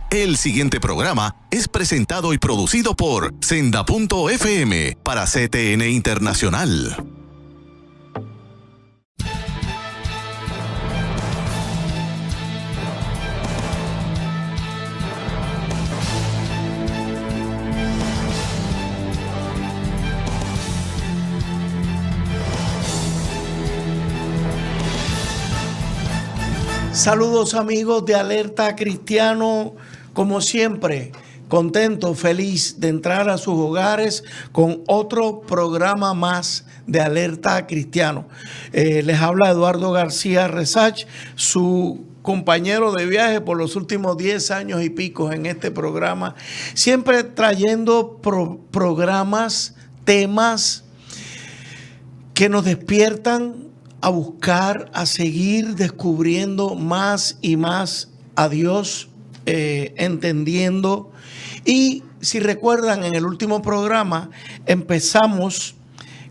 El siguiente programa es presentado y producido por Senda.fm para CTN Internacional. Saludos amigos de Alerta Cristiano, como siempre, contento, feliz de entrar a sus hogares con otro programa más de Alerta Cristiano. Les habla Eduardo García Resach, su compañero de viaje por los últimos 10 años y pico en este programa, siempre trayendo programas, temas que nos despiertan a buscar, a seguir descubriendo más y más a Dios, entendiendo. Y si recuerdan, en el último programa empezamos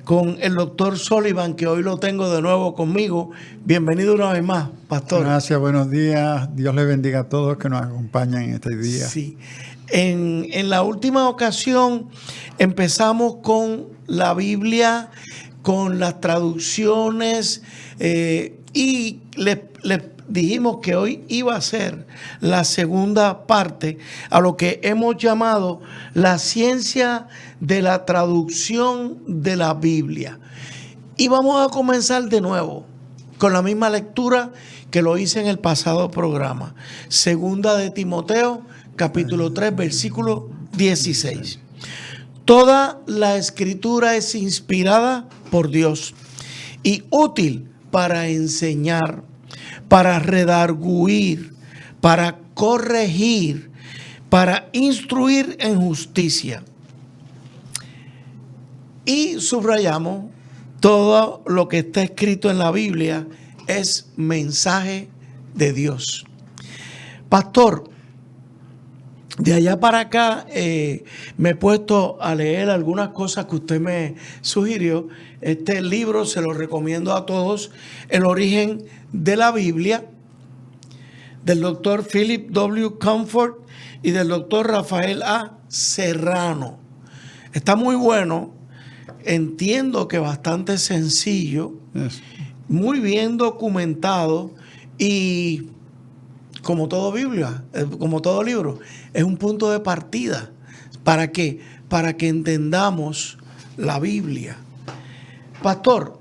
con el doctor Sullivan, que hoy lo tengo de nuevo conmigo. Bienvenido una vez más, pastor. Gracias, buenos días. Dios les bendiga a todos que nos acompañan en este día. Sí. En la última ocasión empezamos con la Biblia, con las traducciones, y les dijimos que hoy iba a ser la segunda parte a lo que hemos llamado la ciencia de la traducción de la Biblia. Y vamos a comenzar de nuevo con la misma lectura que lo hice en el pasado programa. Segunda de Timoteo, capítulo 3, versículo 16. Toda la escritura es inspirada por Dios y útil para enseñar, para redarguir, para corregir, para instruir en justicia. Y subrayamos, todo lo que está escrito en la Biblia es mensaje de Dios. Pastor, de allá para acá me he puesto a leer algunas cosas que usted me sugirió. Este libro se lo recomiendo a todos, El origen de la Biblia, del doctor Philip W. Comfort y del doctor Rafael A. Serrano. Está muy bueno, entiendo que bastante sencillo, muy bien documentado y como todo Biblia, como todo libro, es un punto de partida. ¿Para qué? Para que entendamos la Biblia. Pastor,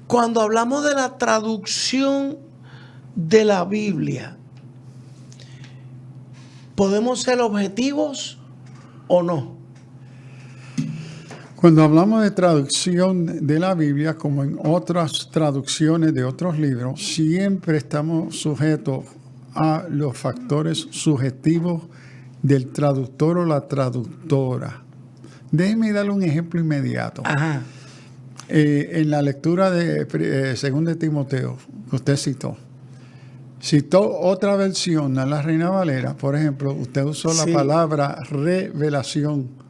cuando hablamos de la traducción de la Biblia, ¿podemos ser objetivos o no? Cuando hablamos de traducción de la Biblia, como en otras traducciones de otros libros, siempre estamos sujetos a los factores subjetivos del traductor o la traductora. Déjeme darle un ejemplo inmediato. Ajá. En la lectura de 2 de Timoteo, que usted citó otra versión, a la Reina Valera, por ejemplo, usted usó la palabra revelación.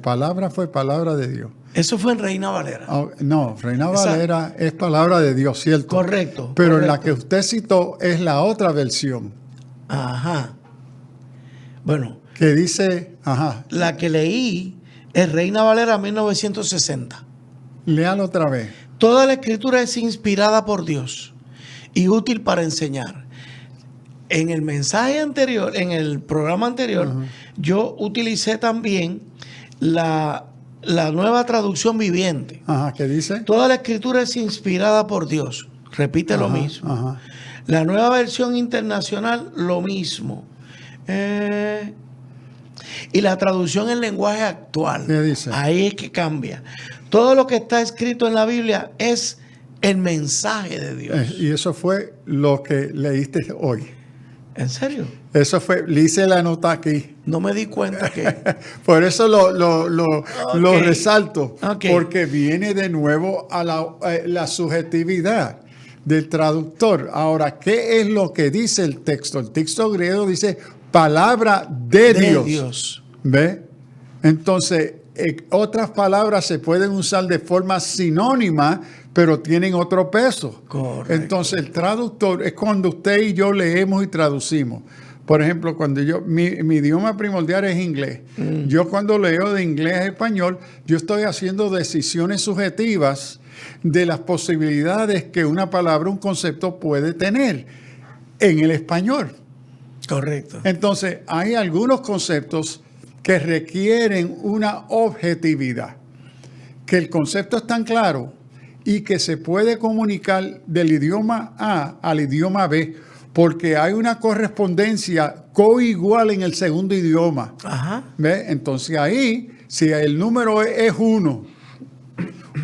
Palabra fue palabra de Dios. Eso fue en Reina Valera. No, Reina Valera es palabra de Dios, ¿cierto? Correcto. Pero correcto. En la que usted citó es la otra versión. Ajá. Bueno. Que dice, ajá. La que leí es Reina Valera 1960. Léalo otra vez. Toda la escritura es inspirada por Dios y útil para enseñar. En el mensaje anterior, en el programa anterior, yo utilicé también la nueva traducción viviente. Ajá, ¿qué dice? Toda la escritura es inspirada por Dios. Repite lo mismo. Ajá. La nueva versión internacional, lo mismo. Y la traducción en lenguaje actual. ¿Qué dice? Ahí es que cambia. Todo lo que está escrito en la Biblia es el mensaje de Dios. Y eso fue lo que leíste hoy. ¿En serio? Eso fue, le hice la nota aquí. No me di cuenta que... Por eso lo resalto. Okay. Porque viene de nuevo a la subjetividad del traductor. Ahora, ¿qué es lo que dice el texto? El texto griego dice palabra de Dios. ¿Ve? Entonces, otras palabras se pueden usar de forma sinónima, pero tienen otro peso. Correcto. Entonces el traductor es cuando usted y yo leemos y traducimos. Por ejemplo, cuando mi idioma primordial es inglés. Yo cuando leo de inglés a español, yo estoy haciendo decisiones subjetivas de las posibilidades que una palabra, un concepto puede tener en el español. Correcto. Entonces, hay algunos conceptos que requieren una objetividad, que el concepto es tan claro y que se puede comunicar del idioma A al idioma B, porque hay una correspondencia coigual en el segundo idioma. Ajá. ¿Ve? Entonces ahí, si el número es 1,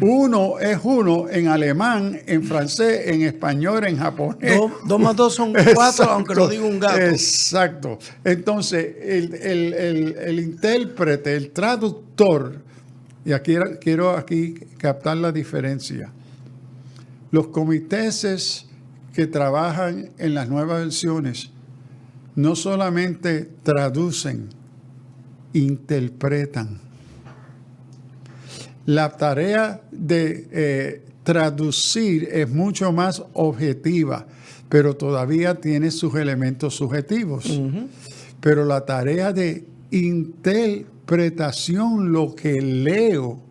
1 es 1 en alemán, en francés, en español, en japonés. 2 más 2 son 4, aunque lo diga un gato. Exacto. Entonces, el intérprete, el traductor, y aquí quiero captar la diferencia. Los comités que trabajan en las nuevas versiones no solamente traducen, interpretan. La tarea de traducir es mucho más objetiva, pero todavía tiene sus elementos subjetivos. Uh-huh. Pero la tarea de interpretación, lo que leo,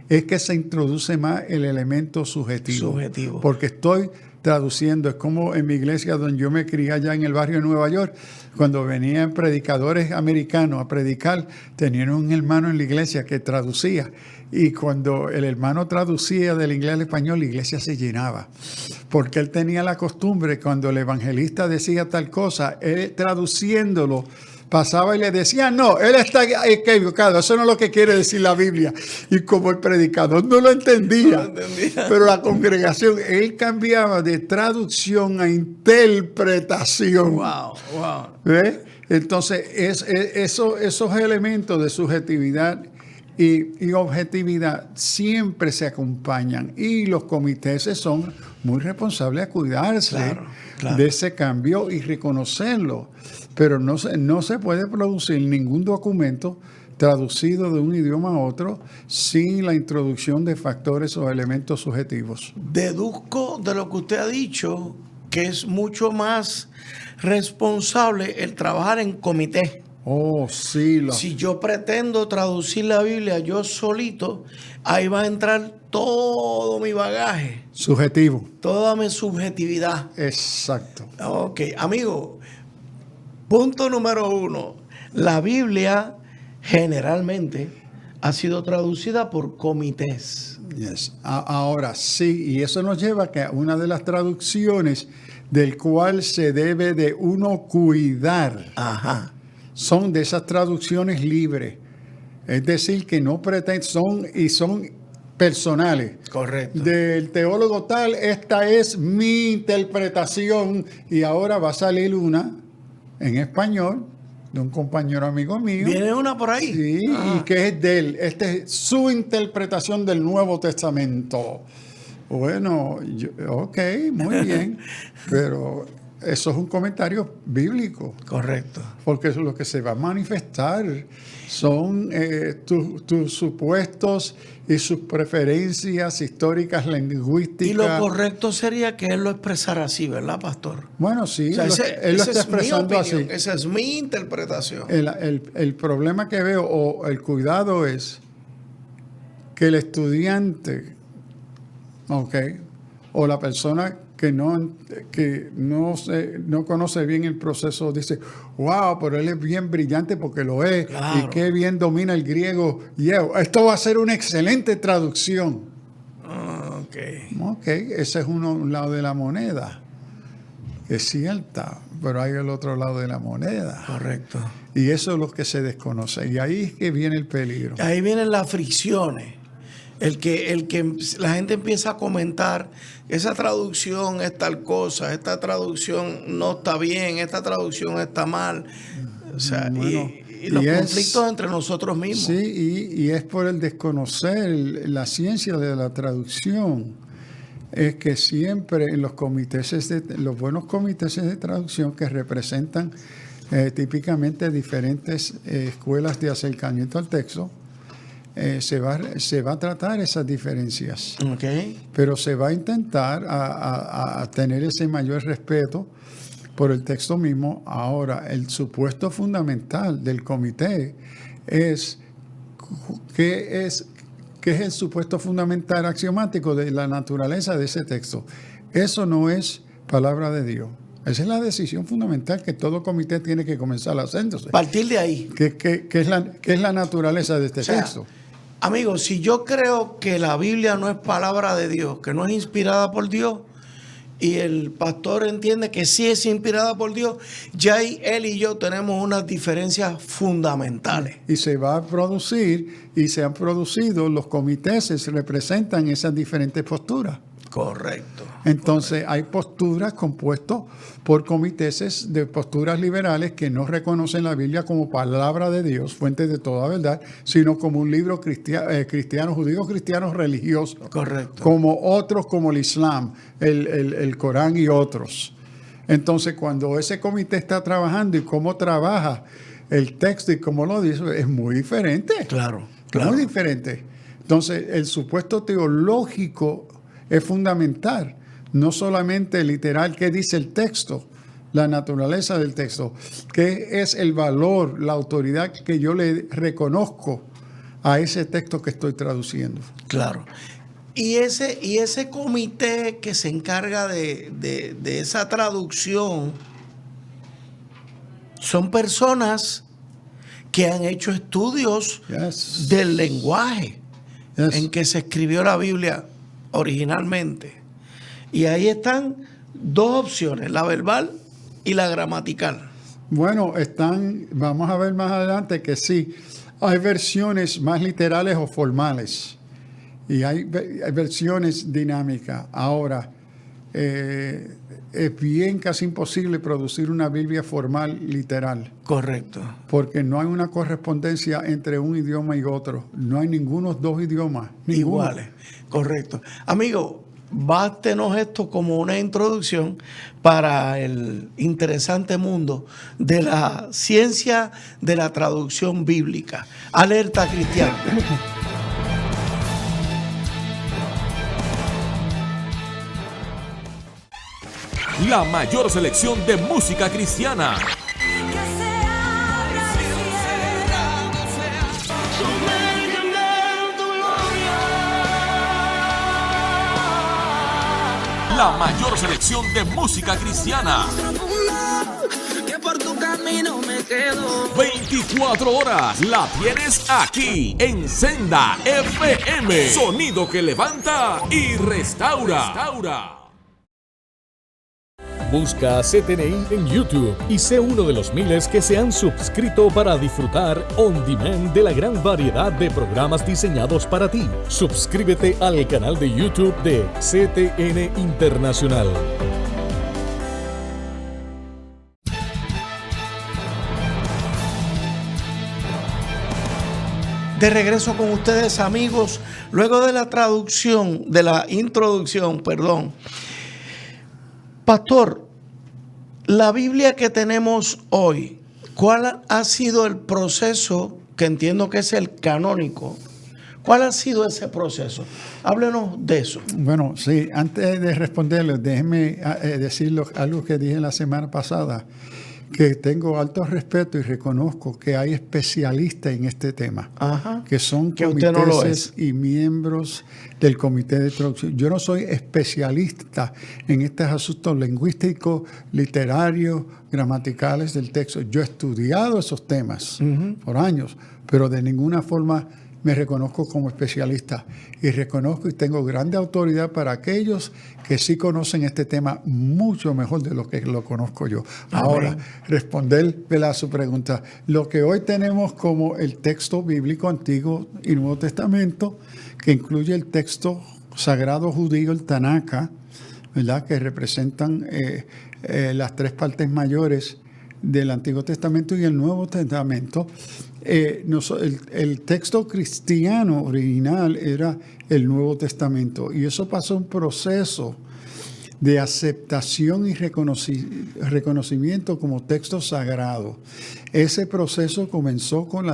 es que se introduce más el elemento subjetivo. Porque estoy traduciendo. Es como en mi iglesia donde yo me crié allá en el barrio de Nueva York, cuando venían predicadores americanos a predicar, tenían un hermano en la iglesia que traducía. Y cuando el hermano traducía del inglés al español, la iglesia se llenaba. Porque él tenía la costumbre, cuando el evangelista decía tal cosa, él traduciéndolo, pasaba y le decía, no, él está equivocado, eso no es lo que quiere decir la Biblia. Y como el predicador no lo entendía, pero la congregación, él cambiaba de traducción a interpretación. Wow. ¿Ve? Entonces, esos elementos de subjetividad y objetividad siempre se acompañan. Y los comités son muy responsables a cuidarse de ese cambio y reconocerlo. Pero no se puede producir ningún documento traducido de un idioma a otro sin la introducción de factores o elementos subjetivos. Deduzco de lo que usted ha dicho que es mucho más responsable el trabajar en comité. Oh, sí. Si yo pretendo traducir la Biblia yo solito, ahí va a entrar todo mi bagaje. Subjetivo. Toda mi subjetividad. Exacto. Ok, amigo. Punto número 1. La Biblia generalmente ha sido traducida por comités. Yes. Ahora sí, y eso nos lleva a que una de las traducciones del cual se debe de uno cuidar. Ajá. Son de esas traducciones libres. Es decir, que no pretenden, son personales. Correcto. Del teólogo tal, esta es mi interpretación, y ahora va a salir una en español de un compañero amigo mío. ¿Viene una por ahí? Sí, y que es de él. Esta es su interpretación del Nuevo Testamento. Bueno, ok, muy bien, pero eso es un comentario bíblico. Correcto. Porque lo que se va a manifestar son tus supuestos y sus preferencias históricas, lingüísticas. Y lo correcto sería que él lo expresara así, ¿verdad, pastor? Bueno, sí, O sea, él lo está expresando así. Esa es mi interpretación. El problema que veo, o el cuidado, es que el estudiante, o la persona que no conoce bien el proceso, dice, wow, pero él es bien brillante porque lo es, claro, y qué bien domina el griego. Esto va a ser una excelente traducción. Ok, ese es un lado de la moneda. Es cierta, pero hay el otro lado de la moneda. Correcto. Y eso es lo que se desconoce. Y ahí es que viene el peligro. Ahí vienen las fricciones. El que la gente empieza a comentar, esa traducción es tal cosa, esta traducción no está bien, esta traducción está mal. O sea, bueno, y los conflictos entre nosotros mismos. Sí, y es por el desconocer la ciencia de la traducción. Es que siempre en los los buenos comités de traducción que representan típicamente diferentes escuelas de acercamiento al texto, se va a tratar esas diferencias. Okay. Pero se va a intentar a tener ese mayor respeto por el texto mismo. Ahora, el supuesto fundamental del comité es ¿qué es el supuesto fundamental axiomático de la naturaleza de ese texto? Eso no es palabra de Dios. Esa es la decisión fundamental que todo comité tiene que comenzar haciéndose. Partir de ahí. ¿Qué es la naturaleza de este texto? Amigos, si yo creo que la Biblia no es palabra de Dios, que no es inspirada por Dios, y el pastor entiende que sí es inspirada por Dios, ya ahí él y yo tenemos unas diferencias fundamentales. Y se va a producir, y se han producido, los comités representan esas diferentes posturas. Correcto. Entonces hay posturas compuestas por comités de posturas liberales que no reconocen la Biblia como palabra de Dios, fuente de toda verdad, sino como un libro cristiano, judío-cristiano religioso. Correcto. Como otros, como el Islam, el Corán y otros. Entonces cuando ese comité está trabajando y cómo trabaja el texto y cómo lo dice, es muy diferente. Claro. Muy diferente. Entonces el supuesto teológico es fundamental, no solamente literal, qué dice el texto, la naturaleza del texto, qué es el valor, la autoridad que yo le reconozco a ese texto que estoy traduciendo. Claro. Y ese comité que se encarga de esa traducción son personas que han hecho estudios del lenguaje en que se escribió la Biblia originalmente. Y ahí están dos opciones, la verbal y la gramatical. Bueno, vamos a ver más adelante que sí, hay versiones más literales o formales y hay versiones dinámicas. Ahora, es bien casi imposible producir una Biblia formal literal. Correcto. Porque no hay una correspondencia entre un idioma y otro. No hay ninguno dos idiomas. Iguales. Correcto. Amigo, bástenos esto como una introducción para el interesante mundo de la ciencia de la traducción bíblica. Alerta cristiana. La mayor selección de música cristiana. La mayor selección de música cristiana. 24 horas la tienes aquí en Senda FM. Sonido que levanta y restaura. Busca CTNI en YouTube y sé uno de los miles que se han suscrito para disfrutar on demand de la gran variedad de programas diseñados para ti. Suscríbete al canal de YouTube de CTN Internacional. De regreso con ustedes, amigos, luego de la introducción. Pastor, la Biblia que tenemos hoy, ¿cuál ha sido el proceso, que entiendo que es el canónico? ¿Cuál ha sido ese proceso? Háblenos de eso. Bueno, sí, antes de responderle, déjeme decirle algo que dije la semana pasada, que tengo alto respeto y reconozco que hay especialistas en este tema, que son comités y miembros del comité de traducción. Yo no soy especialista en estos asuntos lingüísticos, literarios, gramaticales del texto. Yo he estudiado esos temas por años, pero de ninguna forma me reconozco como especialista, y reconozco y tengo grande autoridad para aquellos que sí conocen este tema mucho mejor de lo que lo conozco yo. Ahora, responderle a su pregunta. Lo que hoy tenemos como el texto bíblico Antiguo y Nuevo Testamento, que incluye el texto sagrado judío, el Tanaka, ¿verdad?, que representan las tres partes mayores del Antiguo Testamento y el Nuevo Testamento. El texto cristiano original era el Nuevo Testamento, y eso pasó un proceso de aceptación y reconocimiento como texto sagrado. Ese proceso comenzó con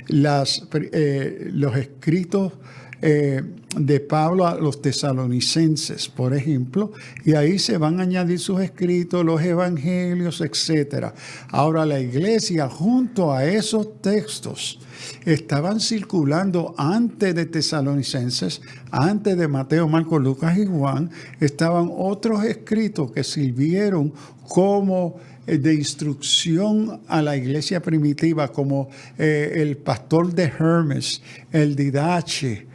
los escritos de Pablo a los tesalonicenses, por ejemplo, y ahí se van a añadir sus escritos, los evangelios, etc. Ahora la iglesia, junto a esos textos, estaban circulando antes de Tesalonicenses, antes de Mateo, Marcos, Lucas y Juan, estaban otros escritos que sirvieron como de instrucción a la iglesia primitiva, como el Pastor de Hermes, el Didache,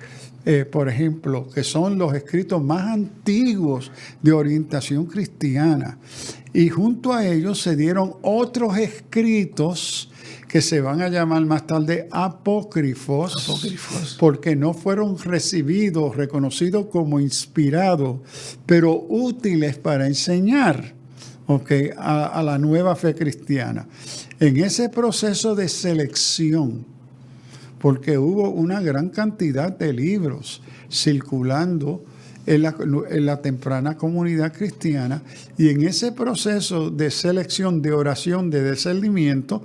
por ejemplo, que son los escritos más antiguos de orientación cristiana. Y junto a ellos se dieron otros escritos que se van a llamar más tarde apócrifos, porque no fueron reconocidos como inspirados, pero útiles para enseñar, a la nueva fe cristiana. En ese proceso de selección, porque hubo una gran cantidad de libros circulando en la temprana comunidad cristiana, y en ese proceso de selección, de oración, de discernimiento,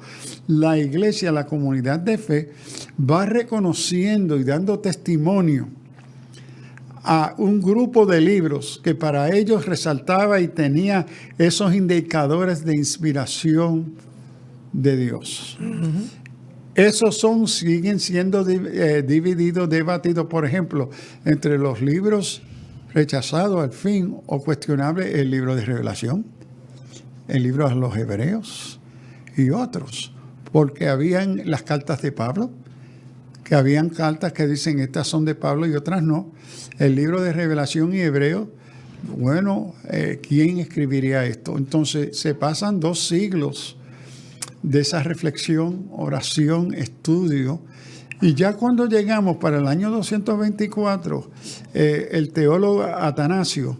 la iglesia, la comunidad de fe, va reconociendo y dando testimonio a un grupo de libros que para ellos resaltaba y tenía esos indicadores de inspiración de Dios. Uh-huh. Esos siguen siendo divididos, debatidos, por ejemplo, entre los libros rechazados al fin o cuestionables, el libro de Revelación, el libro de los Hebreos y otros, porque habían las cartas de Pablo, que habían cartas que dicen estas son de Pablo y otras no. El libro de Revelación y Hebreo, bueno, ¿quién escribiría esto? Entonces se pasan 2 siglos de esa reflexión, oración, estudio, y ya cuando llegamos para el año 224, el teólogo Atanasio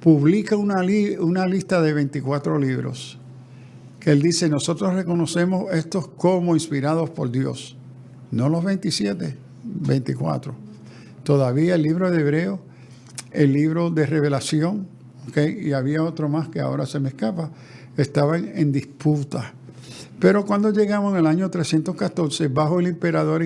publica una lista de 24 libros, que él dice, nosotros reconocemos estos como inspirados por Dios, no los 27, 24. Todavía el libro de Hebreo, el libro de Revelación, y había otro más que ahora se me escapa, estaban en disputa. Pero cuando llegamos en el año 314, bajo el emperador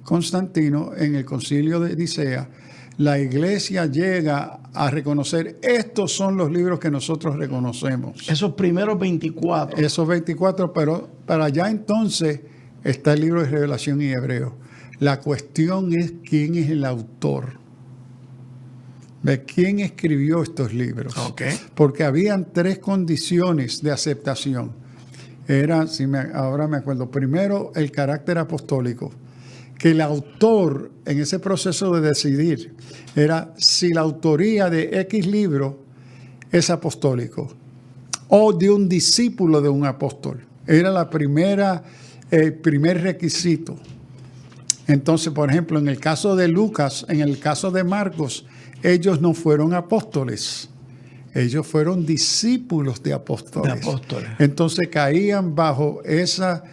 Constantino, en el concilio de Nicea, la iglesia llega a reconocer, estos son los libros que nosotros reconocemos. Esos primeros 24. Esos 24, pero para allá entonces está el libro de Revelación y Hebreo. La cuestión es quién es el autor. ¿De quién escribió estos libros? Okay. Porque habían 3 condiciones de aceptación. Ahora me acuerdo, primero el carácter apostólico, que el autor en ese proceso de decidir era si la autoría de X libro es apostólico o de un discípulo de un apóstol. Era el primer requisito. Entonces, por ejemplo, en el caso de Lucas, en el caso de Marcos, ellos no fueron apóstoles. Ellos fueron discípulos de apóstoles. Entonces caían bajo esa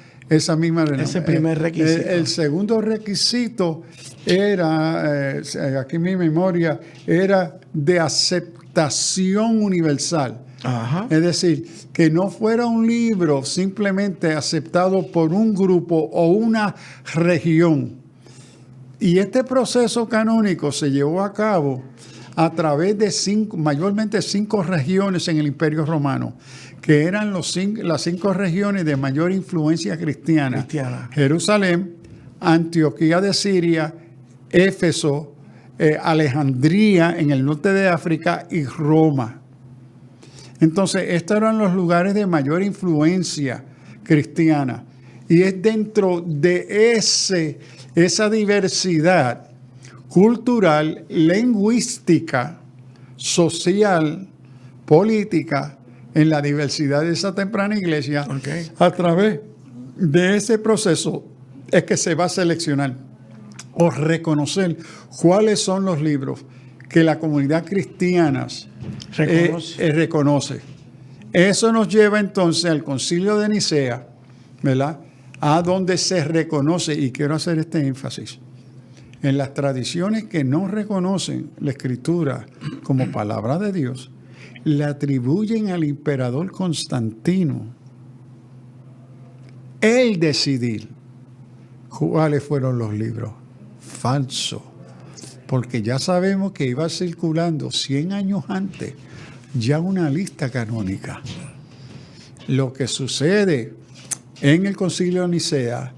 misma... Ese primer requisito. El segundo requisito era, aquí mi memoria, era de aceptación universal. Ajá. Es decir, que no fuera un libro simplemente aceptado por un grupo o una región. Y este proceso canónico se llevó a cabo a través de mayormente 5 regiones en el Imperio Romano, que eran las 5 regiones de mayor influencia cristiana. Jerusalén, Antioquía de Siria, Éfeso, Alejandría en el norte de África y Roma. Entonces, estos eran los lugares de mayor influencia cristiana. Y es dentro de esa diversidad cultural, lingüística, social, política, en la diversidad de esa temprana iglesia, a través de ese proceso es que se va a seleccionar o reconocer cuáles son los libros que la comunidad cristiana reconoce. Eso nos lleva entonces al Concilio de Nicea, ¿verdad? A donde se reconoce, y quiero hacer este énfasis, en las tradiciones que no reconocen la Escritura como palabra de Dios, le atribuyen al emperador Constantino el decidir cuáles fueron los libros. Falso, porque ya sabemos que iba circulando 100 años antes ya una lista canónica. Lo que sucede en el Concilio de Nicea,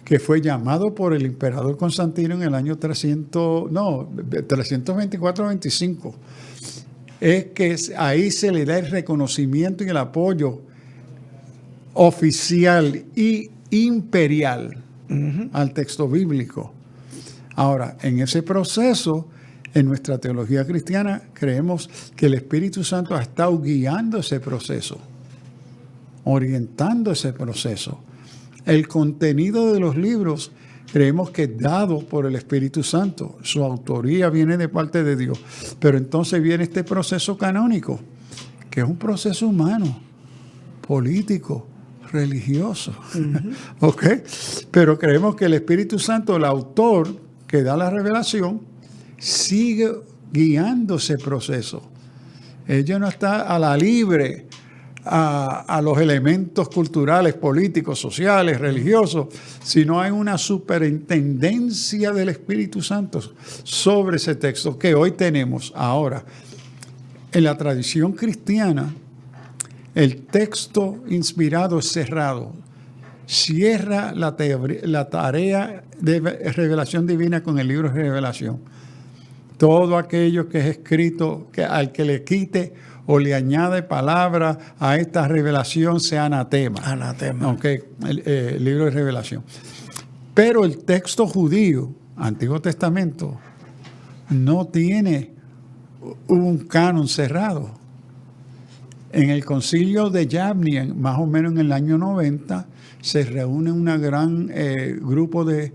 que fue llamado por el emperador Constantino en el año 324-25, es que ahí se le da el reconocimiento y el apoyo oficial y imperial al texto bíblico. Ahora, en ese proceso, en nuestra teología cristiana, creemos que el Espíritu Santo ha estado guiando ese proceso, orientando ese proceso. El contenido de los libros creemos que es dado por el Espíritu Santo. Su autoría viene de parte de Dios. Pero entonces viene este proceso canónico, que es un proceso humano, político, religioso. ¿Ok? Pero creemos que el Espíritu Santo, el autor que da la revelación, sigue guiando ese proceso. Ella no está a la libre a los elementos culturales, políticos, sociales, religiosos, sino hay una superintendencia del Espíritu Santo sobre ese texto que hoy tenemos. Ahora, en la tradición cristiana, el texto inspirado es cerrado. Cierra la tarea de revelación divina con el libro de Revelación. Todo aquello que es escrito, que al que le quite o le añade palabra a esta revelación sea anatema. Anatema. Okay, el libro de Revelación. Pero el texto judío, Antiguo Testamento, no tiene un canon cerrado. En el concilio de Yavne, más o menos en el año 90, se reúne un gran grupo de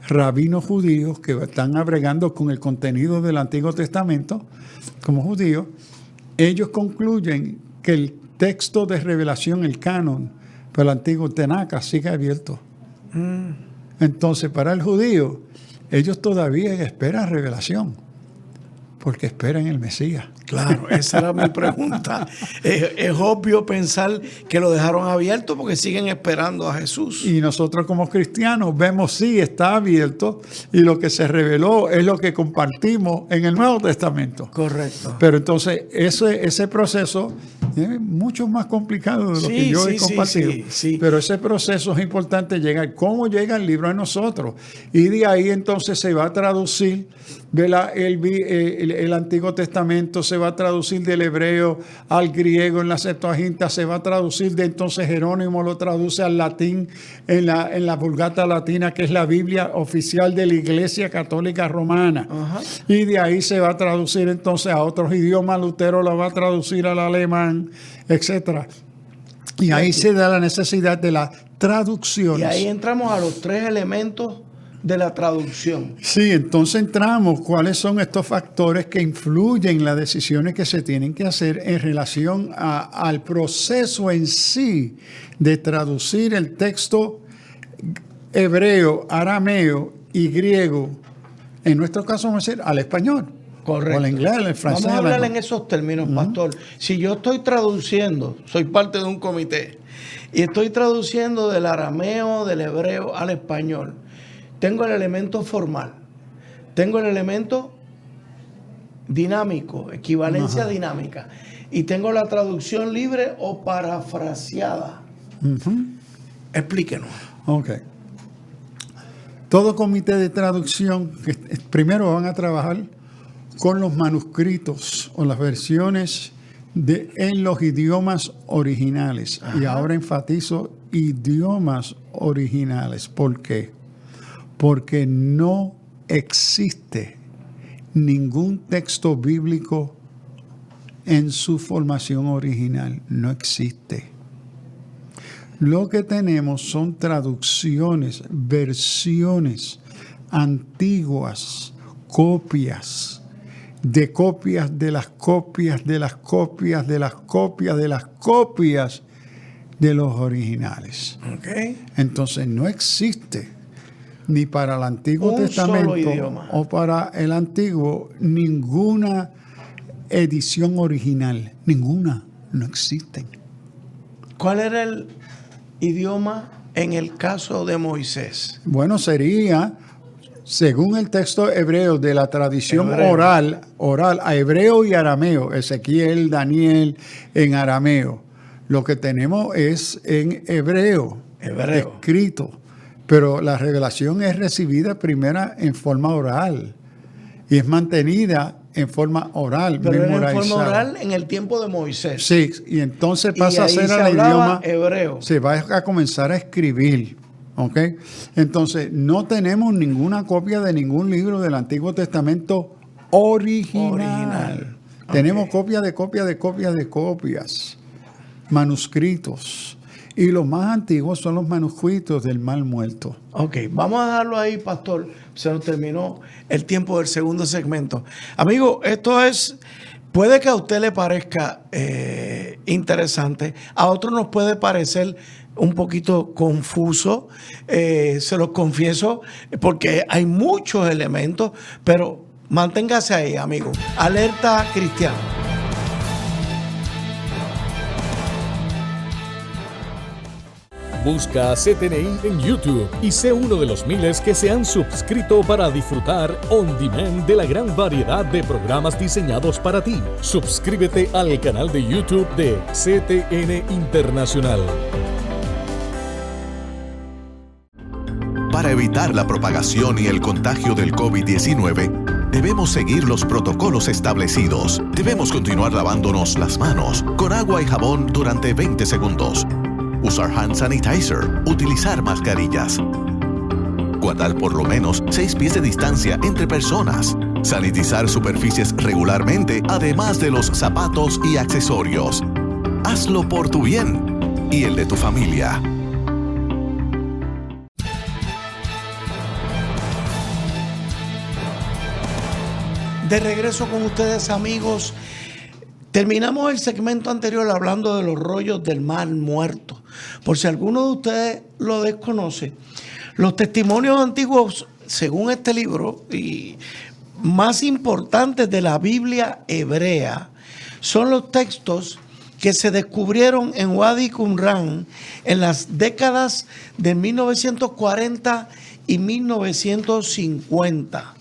rabinos judíos que están abregando con el contenido del Antiguo Testamento como judíos. Ellos concluyen que el texto de revelación, el canon, para el antiguo Tenaca, sigue abierto. Entonces, para el judío, ellos todavía esperan revelación, porque esperan el Mesías. Claro, esa era mi pregunta. Es obvio pensar que lo dejaron abierto porque siguen esperando a Jesús. Y nosotros como cristianos vemos, sí, está abierto, y lo que se reveló es lo que compartimos en el Nuevo Testamento. Correcto. Pero entonces ese proceso es mucho más complicado de lo que yo he compartido. Sí. Pero ese proceso es importante llegar. ¿Cómo llega el libro a nosotros? Y de ahí entonces se va a traducir el Antiguo Testamento, se va a traducir del hebreo al griego en la Septuaginta, se va a traducir de entonces Jerónimo lo traduce al latín en la Vulgata Latina, que es la Biblia oficial de la Iglesia Católica Romana. Y de ahí se va a traducir entonces a otros idiomas. Lutero lo va a traducir al alemán, etcétera. Y ahí se da la necesidad de la traducción. Y ahí entramos a los tres elementos de la traducción. Sí, entonces entramos cuáles son estos factores que influyen en las decisiones que se tienen que hacer en relación al proceso en sí de traducir el texto hebreo, arameo y griego, en nuestro caso vamos a decir al español. Correcto. O al inglés, al francés. Vamos a hablar en esos términos, pastor. Si yo estoy traduciendo, soy parte de un comité, y estoy traduciendo del arameo, del hebreo al español, tengo el elemento formal, tengo el elemento dinámico, equivalencia dinámica, y tengo la traducción libre o parafraseada. Explíquenos. Ok. Todo comité de traducción, primero van a trabajar con los manuscritos o las versiones en los idiomas originales. Ajá. Y ahora enfatizo idiomas originales. ¿Por qué? Porque no existe ningún texto bíblico en su formación original. No existe. Lo que tenemos son traducciones, versiones antiguas, copias de copias de las copias de las copias de las copias de las copias de los originales. Okay. Entonces no existe ni para el Antiguo Testamento o para el Antiguo ninguna edición original. Ninguna, no existen. ¿Cuál era el idioma en el caso de Moisés? Bueno, sería, según el texto hebreo de la tradición oral, a hebreo y arameo, Ezequiel, Daniel, en arameo. Lo que tenemos es en hebreo. Escrito. Pero la revelación es recibida primero en forma oral y es mantenida en forma oral, pero memorizada. era en forma oral en el tiempo de Moisés. Sí, y entonces pasa a ser el idioma hebreo. Se va a comenzar a escribir. ¿Ok? Entonces, no tenemos ninguna copia de ningún libro del Antiguo Testamento original. Tenemos copias de copias, manuscritos. Y los más antiguos son los manuscritos del Mar Muerto. Ok, vamos a dejarlo ahí, pastor. Se nos terminó el tiempo del segundo segmento. Amigo, esto es, puede que a usted le parezca interesante, a otros nos puede parecer un poquito confuso, se los confieso, porque hay muchos elementos, pero manténgase ahí, amigo. Alerta cristiana. Busca CTNI en YouTube y sé uno de los miles que se han suscrito para disfrutar on demand de la gran variedad de programas diseñados para ti. Suscríbete al canal de YouTube de CTN Internacional. Para evitar la propagación y el contagio del COVID-19, debemos seguir los protocolos establecidos. Debemos continuar lavándonos las manos con agua y jabón durante 20 segundos. Usar hand sanitizer, utilizar mascarillas. Guardar por lo menos 6 pies de distancia entre personas. Sanitizar superficies regularmente, además de los zapatos y accesorios. Hazlo por tu bien y el de tu familia. De regreso con ustedes, amigos. Terminamos el segmento anterior hablando de los rollos del Mar Muerto. Por si alguno de ustedes lo desconoce, los testimonios antiguos, según este libro, y más importantes de la Biblia hebrea, son los textos que se descubrieron en Wadi Qumran en las décadas de 1940 y 1950.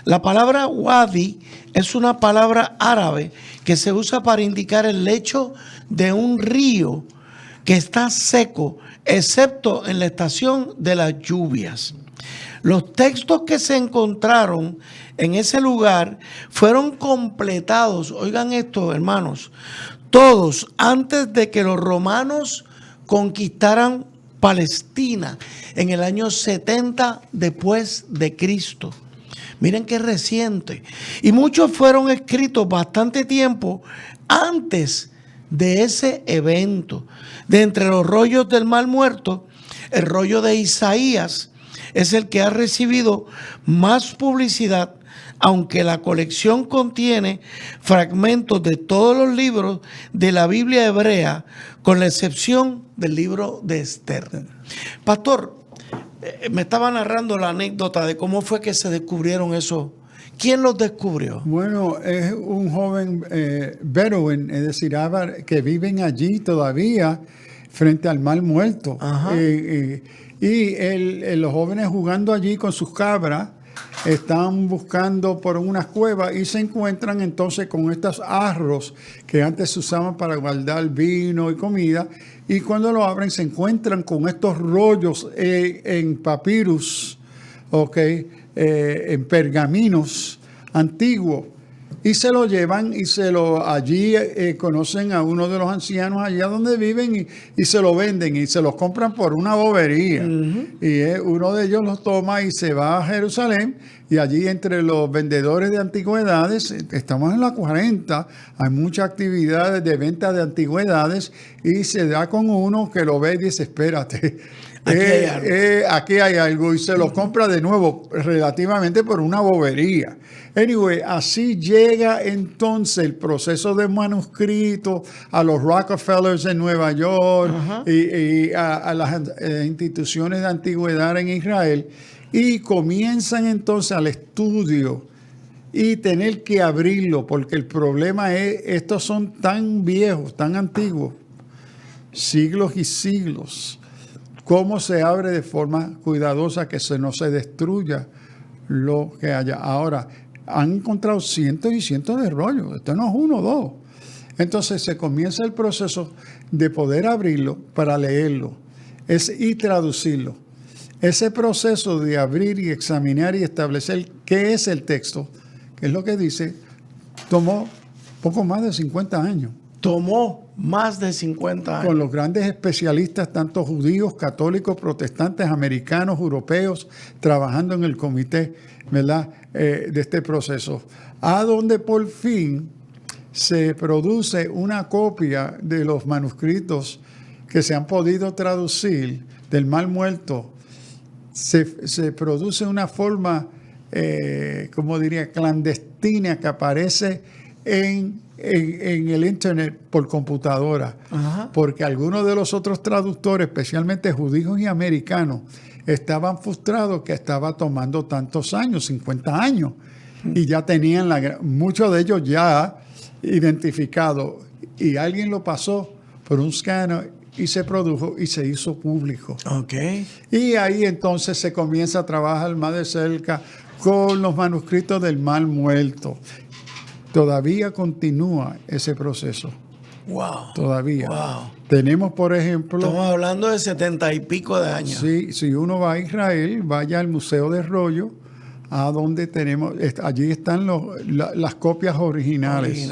La palabra Wadi es una palabra árabe que se usa para indicar el lecho de un río que está seco, excepto en la estación de las lluvias. Los textos que se encontraron en ese lugar fueron completados, oigan esto, hermanos, todos antes de que los romanos conquistaran Palestina en el año 70 después de Cristo. Miren qué reciente. Y muchos fueron escritos bastante tiempo antes de ese evento. De entre los rollos del Mar Muerto, el rollo de Isaías es el que ha recibido más publicidad, aunque la colección contiene fragmentos de todos los libros de la Biblia hebrea, con la excepción del libro de Esther. Pastor, me estaba narrando la anécdota de cómo fue que se descubrieron eso. ¿Quién los descubrió? Bueno, es un joven bedouin, es decir, que viven allí todavía frente al Mar Muerto. Los jóvenes jugando allí con sus cabras están buscando por unas cuevas y se encuentran entonces con estos arros que antes se usaban para guardar vino y comida. Y cuando lo abren se encuentran con estos rollos en papyrus, en pergaminos antiguos. Y se lo llevan y allí conocen a uno de los ancianos allá donde viven y se lo venden y se los compran por una bobería. Y uno de ellos los toma y se va a Jerusalén y allí entre los vendedores de antigüedades, estamos en la 40, hay muchas actividades de venta de antigüedades y se da con uno que lo ve y dice, espérate. Aquí hay algo y se lo compra de nuevo relativamente por una bobería. Anyway, así llega entonces el proceso de manuscrito a los Rockefellers en Nueva York y a las instituciones de antigüedad en Israel y comienzan entonces al estudio y tener que abrirlo, porque el problema es, estos son tan viejos, tan antiguos, siglos y siglos. ¿Cómo se abre de forma cuidadosa que no se destruya lo que haya? Ahora, han encontrado cientos y cientos de rollos. Esto no es uno o dos. Entonces se comienza el proceso de poder abrirlo para leerlo y traducirlo. Ese proceso de abrir y examinar y establecer qué es el texto, que es lo que dice, tomó poco más de 50 años. Tomó más de 50 años. Con los grandes especialistas, tanto judíos, católicos, protestantes, americanos, europeos, trabajando en el comité, ¿verdad?, de este proceso. A donde por fin se produce una copia de los manuscritos que se han podido traducir del Mar Muerto. Se produce una forma, como diría, clandestina que aparece en el internet por computadora. Ajá. Porque algunos de los otros traductores, especialmente judíos y americanos, estaban frustrados que estaba tomando tantos años, 50 años, y ya tenían muchos de ellos ya identificados, y alguien lo pasó por un scanner y se produjo y se hizo público. Okay. Y ahí entonces se comienza a trabajar más de cerca con los manuscritos del Mar Muerto. Todavía continúa ese proceso. Wow. Todavía. Wow. Tenemos, por ejemplo... Estamos hablando de 70 y pico de años. Sí, si uno va a Israel, vaya al Museo de Rollo, a donde tenemos... Allí están las copias originales.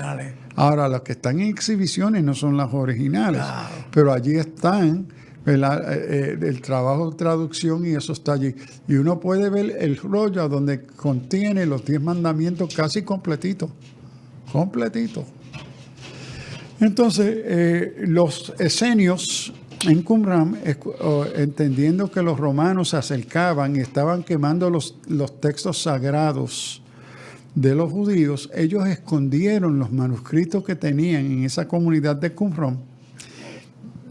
Ahora, las que están en exhibiciones no son las originales, claro, pero allí están, ¿verdad?, el trabajo de traducción, y eso está allí. Y uno puede ver el rollo donde contiene los 10 mandamientos casi completito. Entonces, los esenios en Qumran, entendiendo que los romanos se acercaban y estaban quemando los textos sagrados de los judíos, ellos escondieron los manuscritos que tenían en esa comunidad de Qumran,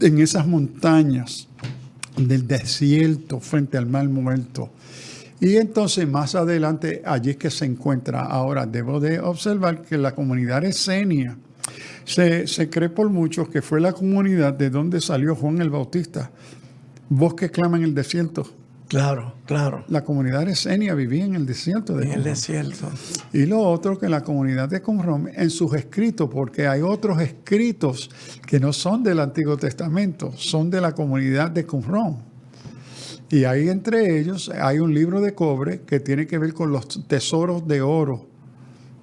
en esas montañas del desierto frente al Mar Muerto. Y entonces más adelante allí es que se encuentra. Ahora debo de observar que la comunidad esenia se cree por muchos que fue la comunidad de donde salió Juan el Bautista. Voz que clama en el desierto. Claro, claro. La comunidad esenia vivía en el desierto. En el desierto. Y lo otro, que la comunidad de Qumran, en sus escritos, porque hay otros escritos que no son del Antiguo Testamento, son de la comunidad de Qumran. Y ahí entre ellos hay un libro de cobre que tiene que ver con los tesoros de oro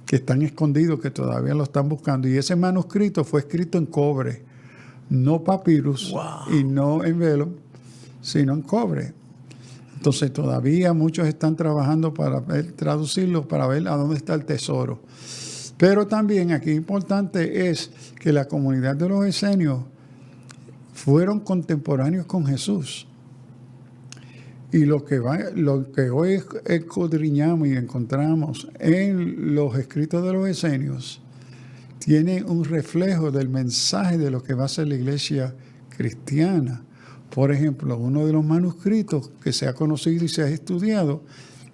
que están escondidos, que todavía lo están buscando. Y ese manuscrito fue escrito en cobre, no papyrus, wow, y no en velo, sino en cobre. Entonces todavía muchos están trabajando para traducirlo, para ver a dónde está el tesoro. Pero también aquí importante es que la comunidad de los esenios fueron contemporáneos con Jesús. Y lo que hoy escudriñamos y encontramos en los escritos de los esenios tiene un reflejo del mensaje de lo que va a ser la iglesia cristiana. Por ejemplo, uno de los manuscritos que se ha conocido y se ha estudiado,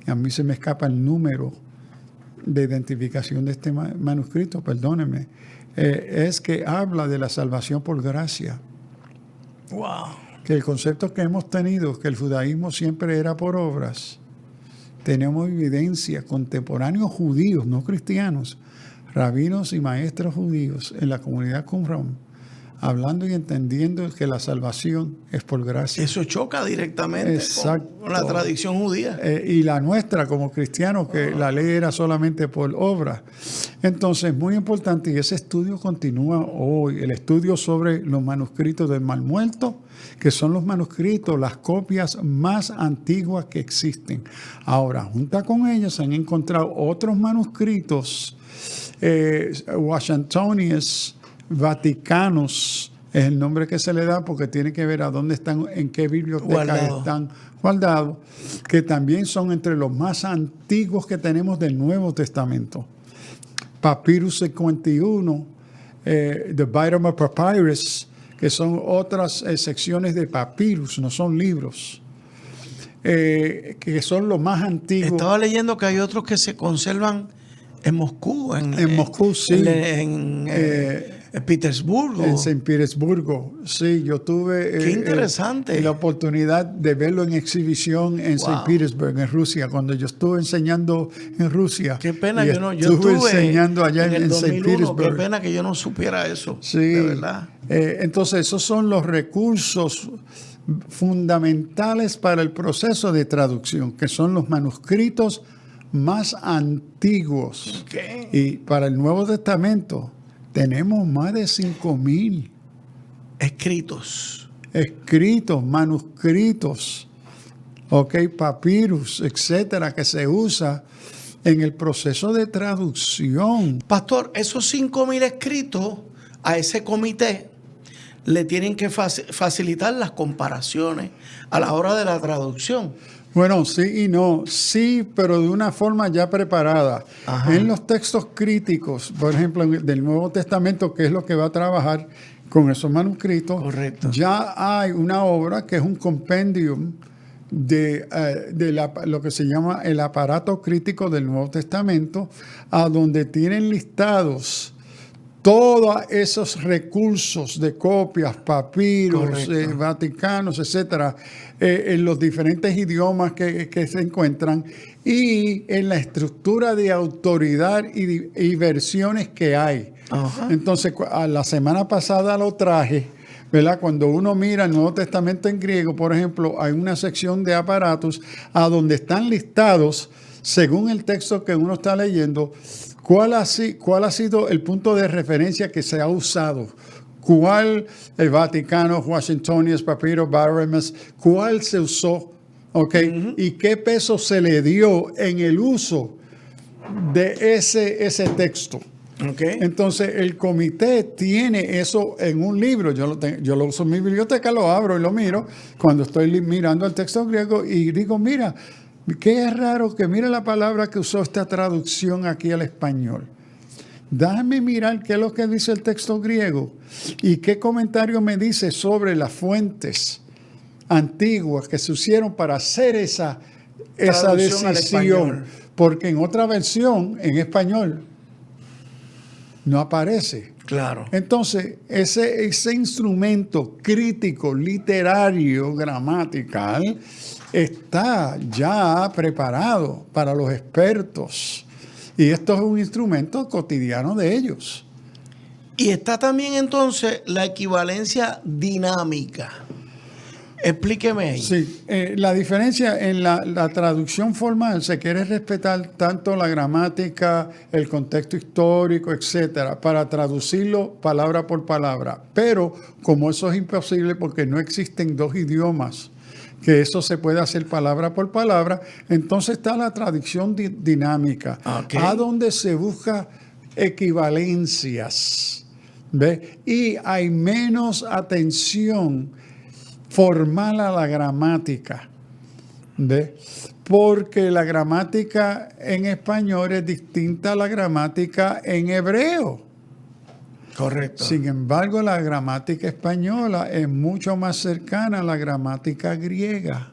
a mí se me escapa el número de identificación de este manuscrito, perdónenme, es que habla de la salvación por gracia. Wow. Que el concepto que hemos tenido, que el judaísmo siempre era por obras, tenemos evidencia, contemporáneos judíos, no cristianos, rabinos y maestros judíos en la comunidad Qumran, hablando y entendiendo que la salvación es por gracia. Eso choca directamente con la tradición judía. Y la nuestra como cristianos, que la ley era solamente por obra. Entonces, muy importante, y ese estudio continúa hoy, el estudio sobre los manuscritos del Mar Muerto, que son los manuscritos, las copias más antiguas que existen. Ahora, junto con ellos se han encontrado otros manuscritos, Washingtonians, Vaticanos, es el nombre que se le da porque tiene que ver a dónde están, en qué biblioteca están guardados, que también son entre los más antiguos que tenemos del Nuevo Testamento. Papyrus 51, The Bidam Papyrus, que son otras secciones de papyrus, no son libros, que son los más antiguos. Estaba leyendo que hay otros que se conservan En Moscú. En Moscú, sí. En Petersburgo. En San Petersburgo, sí. Yo tuve Qué interesante. la oportunidad de verlo en exhibición en San Petersburgo, en Rusia, cuando yo estuve enseñando en Rusia. Qué pena, yo estuve enseñando allá en San Petersburgo. Qué pena que yo no supiera eso. Sí. De verdad. Entonces, esos son los recursos fundamentales para el proceso de traducción, que son los manuscritos más antiguos. Okay. Y para el Nuevo Testamento tenemos más de 5,000 escritos, manuscritos, papyrus, etcétera, que se usa en el proceso de traducción. Pastor, esos 5,000 escritos a ese comité le tienen que facilitar las comparaciones a la hora de la traducción. Bueno, sí y no. Sí, pero de una forma ya preparada. Ajá. En los textos críticos, por ejemplo, del Nuevo Testamento, que es lo que va a trabajar con esos manuscritos, correcto, ya hay una obra que es un compendium de lo que se llama el aparato crítico del Nuevo Testamento, a donde tienen listados todos esos recursos de copias, papiros, vaticanos, etcétera, en los diferentes idiomas que se encuentran y en la estructura de autoridad y versiones que hay. Ajá. Entonces, la semana pasada lo traje, ¿verdad? Cuando uno mira el Nuevo Testamento en griego, por ejemplo, hay una sección de aparatos a donde están listados, según el texto que uno está leyendo, ¿cuál ha sido el punto de referencia que se ha usado? ¿Cuál el Vaticano, Washingtonius, Papiro, Barremas, cuál se usó? Uh-huh. ¿Y qué peso se le dio en el uso de ese texto? Okay. Entonces, el comité tiene eso en un libro. Yo lo uso en mi biblioteca, lo abro y lo miro cuando estoy mirando el texto griego y digo, mira, qué es raro que mire la palabra que usó esta traducción aquí al español. Déjame mirar qué es lo que dice el texto griego y qué comentario me dice sobre las fuentes antiguas que se usaron para hacer esa decisión. Porque en otra versión, en español, no aparece. Claro. Entonces, ese instrumento crítico, literario, gramatical, está ya preparado para los expertos. Y esto es un instrumento cotidiano de ellos. Y está también entonces la equivalencia dinámica. Explíqueme ahí. Sí, la diferencia en la traducción formal se quiere respetar tanto la gramática, el contexto histórico, etcétera, para traducirlo palabra por palabra. Pero como eso es imposible porque no existen dos idiomas, que eso se puede hacer palabra por palabra, entonces está la traducción dinámica, okay, a donde se busca equivalencias, ¿ve? Y hay menos atención formal a la gramática, ¿ve? Porque la gramática en español es distinta a la gramática en hebreo. Correcto. Sin embargo, la gramática española es mucho más cercana a la gramática griega,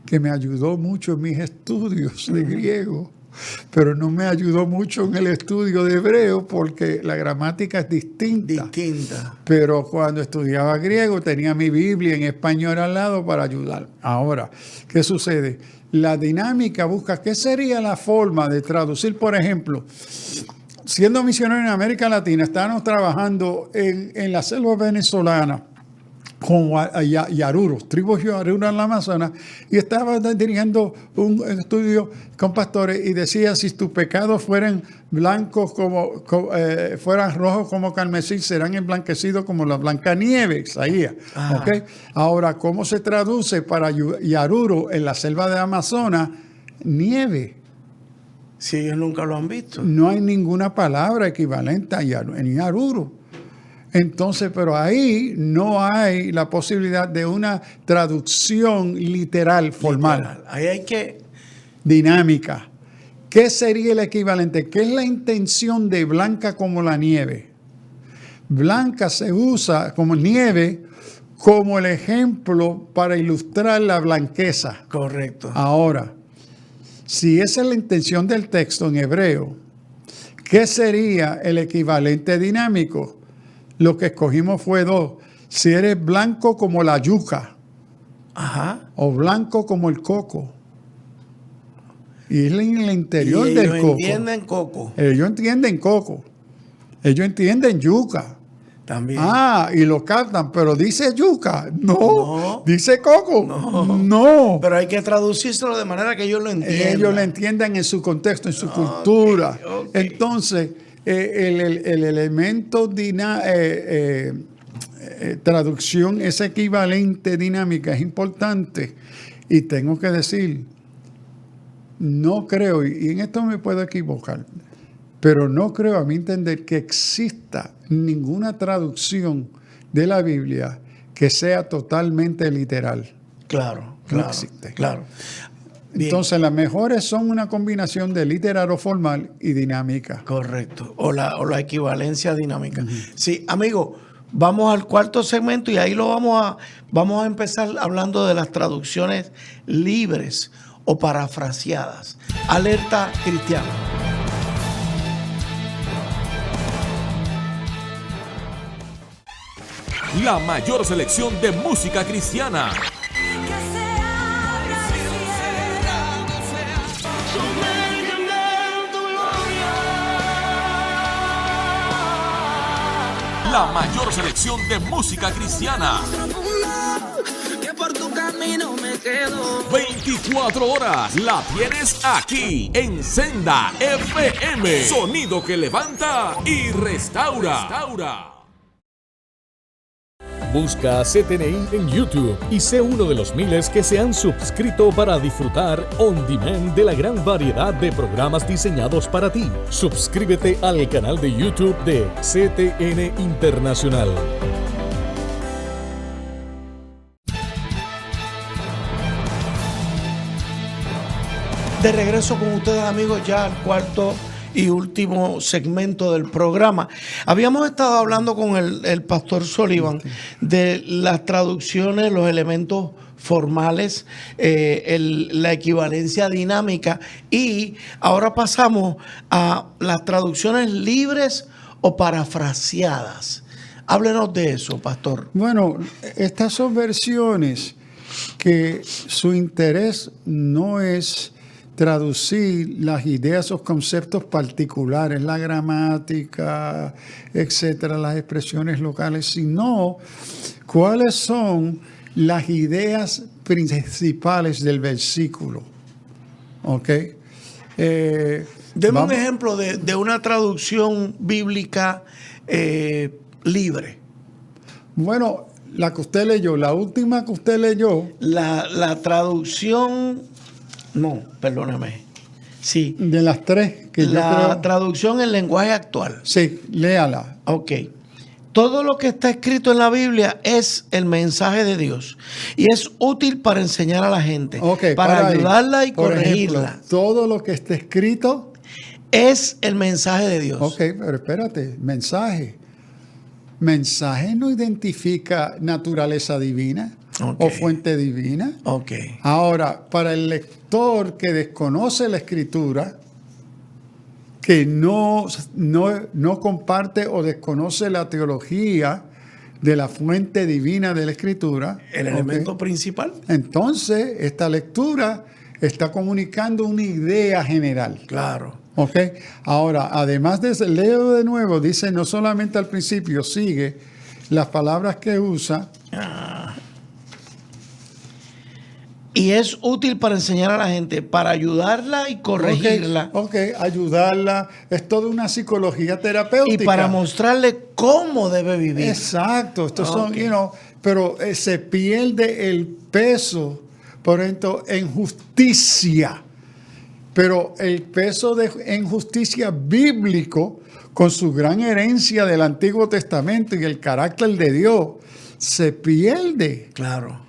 que me ayudó mucho en mis estudios de griego, pero no me ayudó mucho en el estudio de hebreo porque la gramática es distinta. Pero cuando estudiaba griego tenía mi Biblia en español al lado para ayudar. Ahora, ¿qué sucede? La dinámica busca qué sería la forma de traducir, por ejemplo, siendo misionero en América Latina, estábamos trabajando en la selva venezolana con yaruros, tribus yaruros en la Amazonas, y estaba dirigiendo un estudio con pastores y decía, si tus pecados fueran blancos fueran rojos como carmesí, serán emblanquecidos como la Blancanieves. ¿Okay? Ahora, ¿cómo se traduce para yaruro en la selva de Amazonas? Nieve. Si ellos nunca lo han visto. No hay ninguna palabra equivalente en yaruro. Entonces, pero ahí no hay la posibilidad de una traducción literal, formal. Ahí hay que... Dinámica. ¿Qué sería el equivalente? ¿Qué es la intención de blanca como la nieve? Blanca se usa como nieve como el ejemplo para ilustrar la blanqueza. Correcto. Ahora, si esa es la intención del texto en hebreo, ¿Qué sería el equivalente dinámico? Lo que escogimos fue 2. Si eres blanco como la yuca, Ajá. o blanco como el coco. Y es en el interior del coco. Ellos entienden coco Ellos entienden coco. Ellos entienden yuca. también. Y lo captan, pero dice yuca. No. No. Dice coco. No. Pero hay que traducírselo de manera que ellos lo entiendan. Ellos lo entiendan en su contexto, en su cultura. ok. Entonces, el elemento traducción, ese equivalente dinámica es importante. Y tengo que decir, no creo, y en esto me puedo equivocar, pero no creo, a mi entender, que exista ninguna traducción de la Biblia que sea totalmente literal. Claro, No claro. existe. Claro. Bien. Entonces, las mejores son una combinación de literal o formal y dinámica. Correcto. O la equivalencia dinámica. Sí, amigo, vamos al cuarto segmento y ahí vamos a empezar hablando de las traducciones libres o parafraseadas. Alerta cristiana. La mayor selección de música cristiana. La mayor selección de música cristiana. Que por tu camino me quedo. 24 horas la tienes aquí en Senda FM. Sonido que levanta y restaura. Busca CTNI en YouTube y sé uno de los miles que se han suscrito para disfrutar on demand de la gran variedad de programas diseñados para ti. Suscríbete al canal de YouTube de CTN Internacional. De regreso con ustedes, amigos, ya al cuarto y último segmento del programa. Habíamos estado hablando con el pastor Sullivan de las traducciones, los elementos formales, la equivalencia dinámica, y ahora pasamos a las traducciones libres o parafraseadas. Háblenos de eso, pastor. Bueno, estas son versiones que su interés no es traducir las ideas o conceptos particulares, la gramática, etcétera, las expresiones locales, sino cuáles son las ideas principales del versículo. ¿Ok? Deme un ejemplo de una traducción bíblica libre. Bueno, la que usted leyó, la última que usted leyó. La traducción, no, perdóneme. Sí. De las tres que yo creo. La traducción en lenguaje actual. Sí, léala. Ok. Todo lo que está escrito en la Biblia es el mensaje de Dios y es útil para enseñar a la gente, para ayudarla y por corregirla. Ejemplo, todo lo que está escrito es el mensaje de Dios. Ok, pero espérate, mensaje. Mensaje no identifica naturaleza divina o fuente divina. Ok. Ahora, para el lector que desconoce la escritura, que no comparte o desconoce la teología de la fuente divina de la escritura. El elemento principal. Entonces, esta lectura está comunicando una idea general. Claro. ¿Ok? Ahora, además de eso, leo de nuevo, dice no solamente al principio, sigue las palabras que usa. Y es útil para enseñar a la gente, para ayudarla y corregirla. Ok, ayudarla. Es toda una psicología terapéutica. Y para mostrarle cómo debe vivir. Exacto. Estos son, pero se pierde el peso, por ejemplo, en justicia. Pero el peso en justicia bíblico, con su gran herencia del Antiguo Testamento y el carácter de Dios, se pierde. Claro.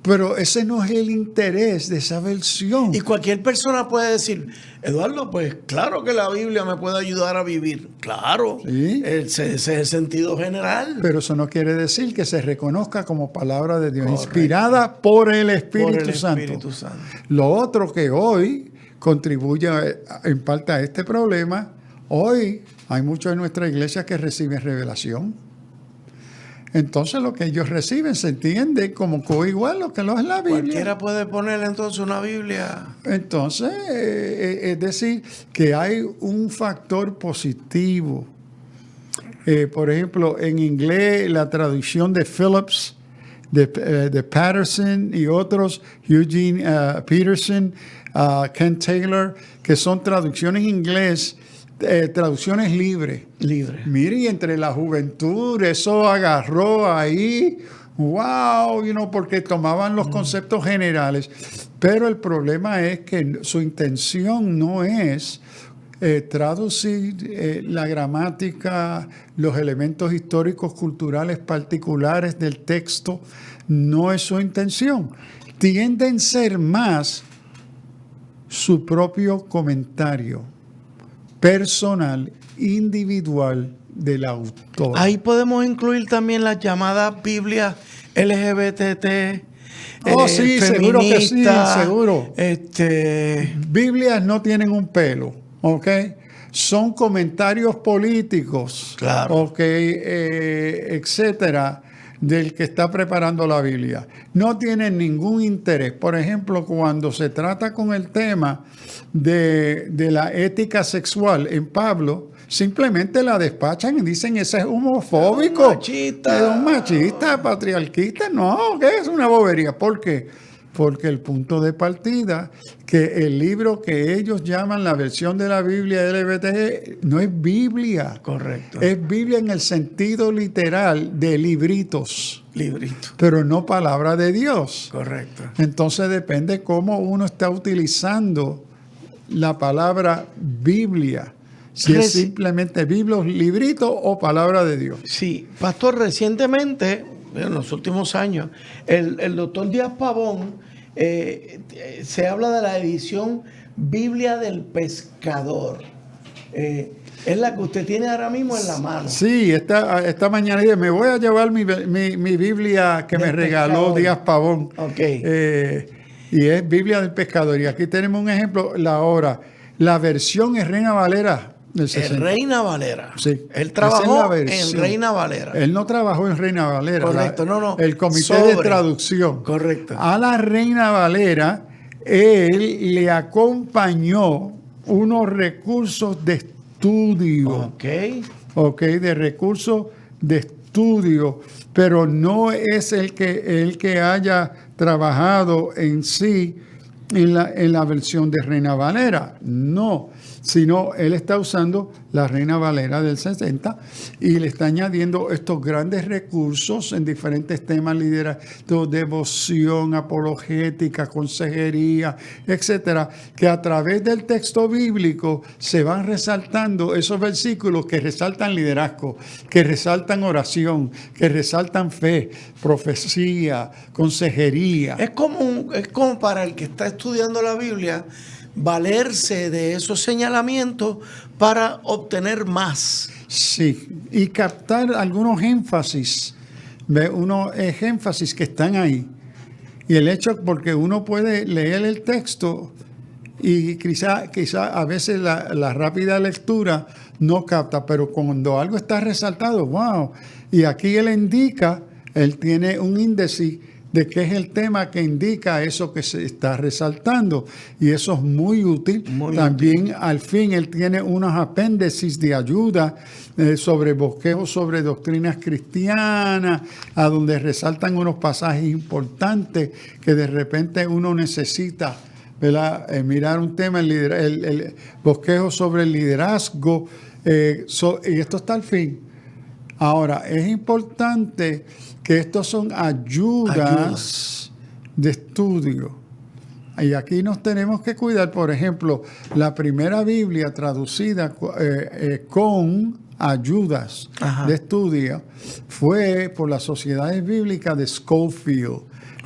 Pero ese no es el interés de esa versión. Y cualquier persona puede decir, Eduardo, pues claro que la Biblia me puede ayudar a vivir. Claro. Sí. Ese es el sentido general. Pero eso no quiere decir que se reconozca como palabra de Dios, inspirada por el Espíritu Santo. Lo otro que hoy contribuye en parte a este problema, Hoy hay muchos en nuestra iglesia que reciben revelación. Entonces lo que ellos reciben se entiende como igual lo que lo es la Biblia. Cualquiera puede poner entonces una Biblia. Entonces, es decir, que hay un factor positivo. Por ejemplo, en inglés, la traducción de Phillips, de Patterson y otros, Eugene Peterson, Ken Taylor, que son traducciones en inglés, traducciones libres. Mire, y entre la juventud, eso agarró ahí, wow, porque tomaban los conceptos generales. Pero el problema es que su intención no es traducir la gramática, los elementos históricos, culturales particulares del texto. No es su intención. Tienden a ser más su propio comentario personal, individual del autor. Ahí podemos incluir también las llamadas Biblias LGBT. Sí, seguro que sí, seguro. Biblias no tienen un pelo, ¿ok? Son comentarios políticos, claro, ¿ok? Etcétera, del que está preparando la Biblia. No tienen ningún interés. Por ejemplo, cuando se trata con el tema de la ética sexual en Pablo, simplemente la despachan y dicen, ese es homofóbico. Es un machista, patriarquista. No, que es una bobería. ¿Por qué? Porque el punto de partida, que el libro que ellos llaman la versión de la Biblia LGBT, no es Biblia. Correcto. Es Biblia en el sentido literal de libritos. Librito. Pero no palabra de Dios. Correcto. Entonces depende cómo uno está utilizando la palabra Biblia. Si es simplemente Biblia, librito o palabra de Dios. Sí, pastor, recientemente, en los últimos años, el doctor Díaz Pavón se habla de la edición Biblia del Pescador. Es la que usted tiene ahora mismo en la mano. Sí, esta mañana dije, me voy a llevar mi Biblia que me regaló Díaz Pavón. Okay. Y es Biblia del Pescador. Y aquí tenemos un ejemplo, la versión es Reina Valera. En Reina Valera. Sí. Él trabajó en Reina Valera. Él no trabajó en Reina Valera. Correcto, no. El comité de traducción. Correcto. A la Reina Valera, él le acompañó unos recursos de estudio. Ok, de recursos de estudio. Pero no es el que haya trabajado en sí en la versión de Reina Valera. No. Sino él está usando la Reina Valera del 60 y le está añadiendo estos grandes recursos en diferentes temas, liderazgo, devoción, apologética, consejería, etcétera, que a través del texto bíblico se van resaltando esos versículos que resaltan liderazgo, que resaltan oración, que resaltan fe, profecía, consejería. Es como para el que está estudiando la Biblia, valerse de esos señalamientos para obtener más. Sí, y captar algunos énfasis, unos énfasis que están ahí. Y el hecho, porque uno puede leer el texto y quizá a veces la rápida lectura no capta, pero cuando algo está resaltado, wow. Y aquí él tiene un índice de qué es el tema que indica eso que se está resaltando. Y eso es muy útil. También al fin él tiene unos apéndices de ayuda sobre bosquejos, sobre doctrinas cristianas, a donde resaltan unos pasajes importantes que de repente uno necesita, ¿verdad? Mirar un tema, el bosquejo sobre el liderazgo, y esto está al fin. Ahora, es importante que estos son ayudas de estudio. Y aquí nos tenemos que cuidar. Por ejemplo, la primera Biblia traducida con ayudas de estudio fue por las sociedades bíblicas de Scofield.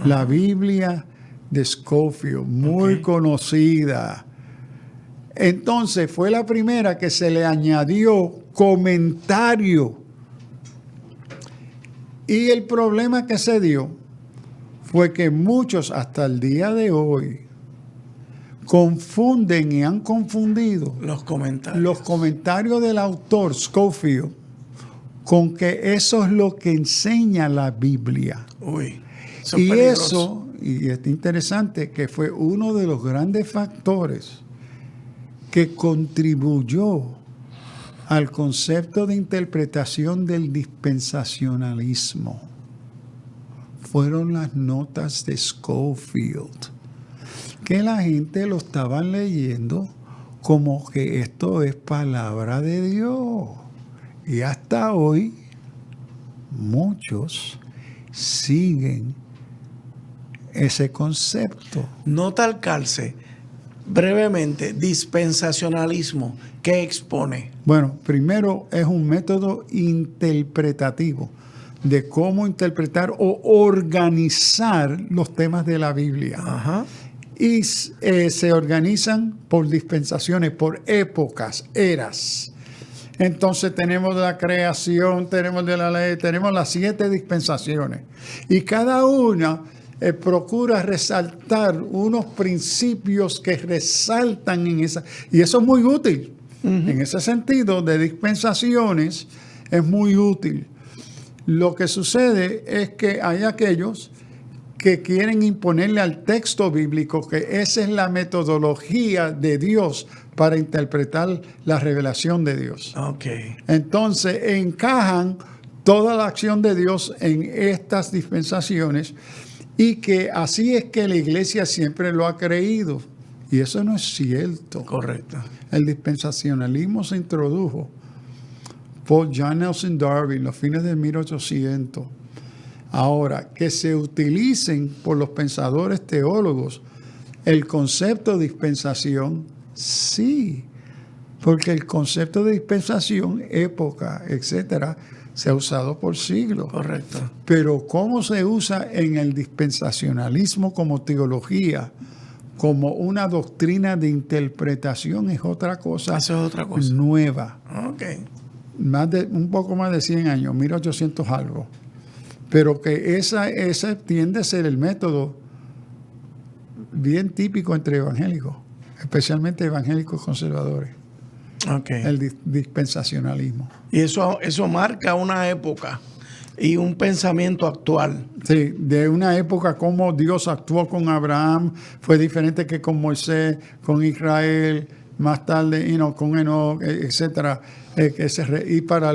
La Biblia de Scofield, muy conocida. Entonces, fue la primera que se le añadió comentario. Y el problema que se dio fue que muchos hasta el día de hoy confunden y han confundido Los comentarios. los comentarios del autor Scofield con que eso es lo que enseña la Biblia. Uy, eso es Y peligroso. eso, y es interesante, que fue uno de los grandes factores que contribuyó al concepto de interpretación del dispensacionalismo. Fueron las notas de Scofield, que la gente lo estaban leyendo como que esto es palabra de Dios. Y hasta hoy muchos siguen ese concepto. Nota al calce, brevemente, dispensacionalismo, ¿qué expone? Bueno, primero es un método interpretativo de cómo interpretar o organizar los temas de la Biblia. Ajá. Y se organizan por dispensaciones, por épocas, eras. Entonces tenemos la creación, tenemos de la ley, tenemos las 7 dispensaciones. Y cada una procura resaltar unos principios que resaltan en esa. Y eso es muy útil. En ese sentido de dispensaciones es muy útil. Lo que sucede es que hay aquellos que quieren imponerle al texto bíblico que esa es la metodología de Dios para interpretar la revelación de Dios. Ok. Entonces encajan toda la acción de Dios en estas dispensaciones y que así es que la iglesia siempre lo ha creído. Y eso no es cierto. Correcto. El dispensacionalismo se introdujo por John Nelson Darby en los fines de 1800. Ahora, que se utilicen por los pensadores teólogos el concepto de dispensación, sí, porque el concepto de dispensación, época, etcétera, se ha usado por siglos. Correcto. Pero cómo se usa en el dispensacionalismo como teología, como una doctrina de interpretación, es otra cosa, Eso es otra cosa. nueva. Ok. Un poco más de 100 años, 1800 algo. Pero que esa tiende a ser el método bien típico entre evangélicos, especialmente evangélicos conservadores, Ok. el dispensacionalismo. Y eso marca una época y un pensamiento actual. Sí, de una época como Dios actuó con Abraham, fue diferente que con Moisés, con Israel, más tarde con Enoch, etcétera. Y para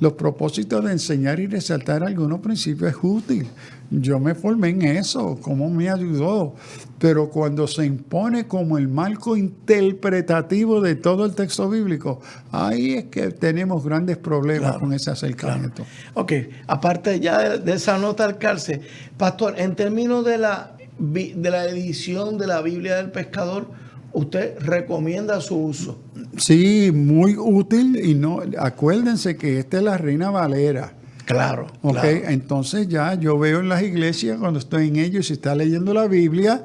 los propósitos de enseñar y resaltar algunos principios es útil. Yo me formé en eso, cómo me ayudó. Pero cuando se impone como el marco interpretativo de todo el texto bíblico, ahí es que tenemos grandes problemas con ese acercamiento. Ok, aparte ya de esa nota al calce, pastor, en términos de la edición de la Biblia del Pescador, ¿usted recomienda su uso? Sí, muy útil. Y no, acuérdense que esta es la Reina Valera. Claro, Ok, claro. entonces ya yo veo en las iglesias, cuando estoy en ellos, se está leyendo la Biblia,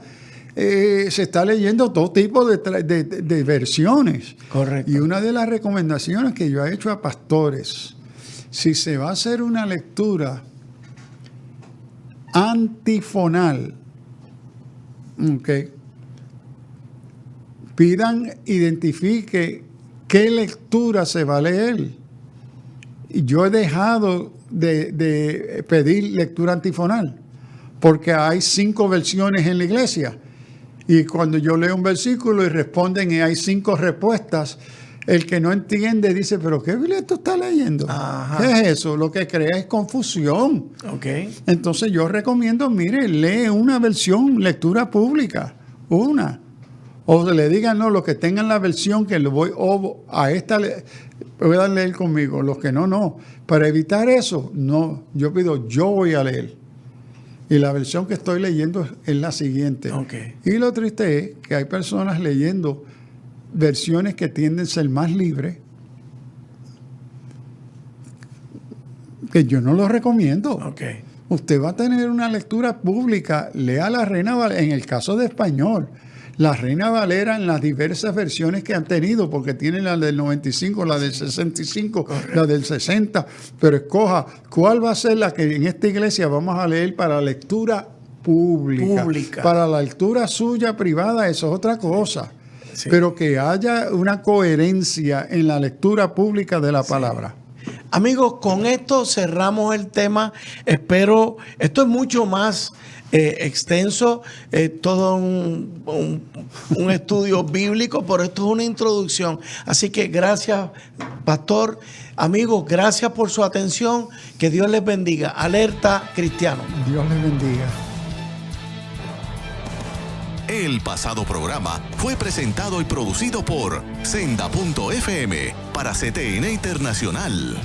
se está leyendo todo tipo de versiones. Correcto. Y una de las recomendaciones que yo he hecho a pastores, si se va a hacer una lectura antifonal, ok, identifique qué lectura se va a leer. Y yo he dejado de pedir lectura antifonal, porque hay 5 versiones en la iglesia. Y cuando yo leo un versículo y responden y hay 5 respuestas, el que no entiende dice, ¿pero qué Biblia tú estás leyendo? Ajá. ¿Qué es eso? Lo que crea es confusión. Ok. Entonces yo recomiendo, mire, lee una versión, lectura pública, una. O le digan, no, los que tengan la versión que lo voy a esta, voy a leer conmigo. Los que no. Para evitar eso, no, yo pido, yo voy a leer. Y la versión que estoy leyendo es la siguiente. Ok. Y lo triste es que hay personas leyendo versiones que tienden a ser más libres, que yo no lo recomiendo. Ok. Usted va a tener una lectura pública, lea la Reina Valera, en el caso de español, la Reina Valera en las diversas versiones que han tenido, porque tienen la del 95, la del 65, correcto, la del 60, pero escoja cuál va a ser la que en esta iglesia vamos a leer para lectura pública. Para la lectura suya privada, eso es otra cosa. Sí. Pero que haya una coherencia en la lectura pública de la palabra. Amigos, con esto cerramos el tema. Espero, esto es mucho más extenso, todo un estudio bíblico, pero esto es una introducción. Así que gracias, pastor. Amigos, gracias por su atención. Que Dios les bendiga. Alerta Cristiano. Dios les bendiga. El pasado programa fue presentado y producido por Senda.fm para CTN Internacional.